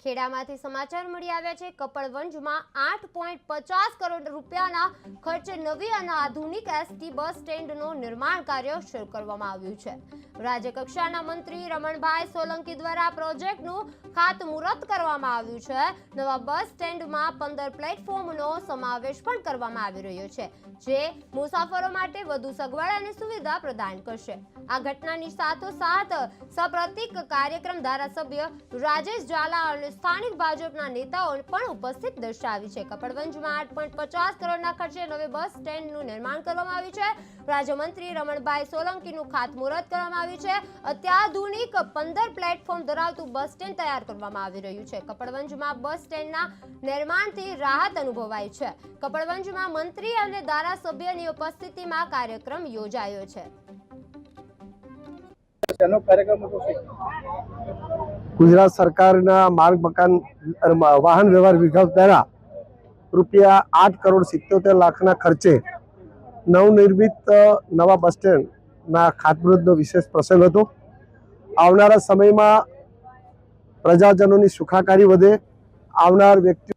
ખેડામાંથી સમાચાર મળી આવ્યા છે। કપડવંજમાં 8.50 કરોડ રૂપિયાના ખર્ચે નવી અને આધુનિક એસટી બસ સ્ટેન્ડનું નિર્માણ કાર્ય શરૂ કરવામાં આવ્યું છે। રાજ્ય કક્ષાના મંત્રી રમણભાઈ સોલંકી દ્વારા આ પ્રોજેક્ટનું ખાતમુહૂર્ત કરવામાં આવ્યું છે। નવા બસ સ્ટેન્ડમાં 15 પ્લેટફોર્મનો સમાવેશ પણ કરવામાં આવી રહ્યો છે, જે મુસાફરો માટે વધુ સગવડ અને સુવિધા પ્રદાન કરશે। આ ઘટનાની સાથોસાથ સપ્રતિક કાર્યક્રમ ધારાસભ્ય રાજેશ ઝાલા અને સ્થાનિક ભાજપના નેતાઓ પણ ઉપસ્થિત દર્શાવી છે। કપડવંજમાં 8.50 કરોડના ખર્ચે નવે બસ સ્ટેન્ડનું નિર્માણ કરવામાં આવ્યું છે। રાજ્યમંત્રી રમણભાઈ સોલંકીનું ખાતમુહૂર્ત કરવામાં આવ્યું છે। અત્યાધુનિક 15 પ્લેટફોર્મ ધરાવતું બસ સ્ટેન્ડ તૈયાર કરવામાં આવી રહ્યું છે। કપડવંજમાં બસ સ્ટેન્ડના નિર્માણથી રાહત અનુભવાય છે। કપડવંજમાં મંત્રી અને ધારાસભ્યની ઉપસ્થિતિમાં કાર્યક્રમ યોજાયો છે। गुजरात सरकारना मार्ग मकान वाहन व्यवहार विभाग द्वारा રૂપિયા 8 કરોડ 77 લાખના ખર્ચે નવનિર્મિત નવા બસ સ્ટેન્ડના ખાતમુહૂર્તનો વિશેષ પ્રસંગ હતો। આવનારા સમયમાં પ્રજાજનોની સુખાકારી વધે, આવનાર વ્યક્તિ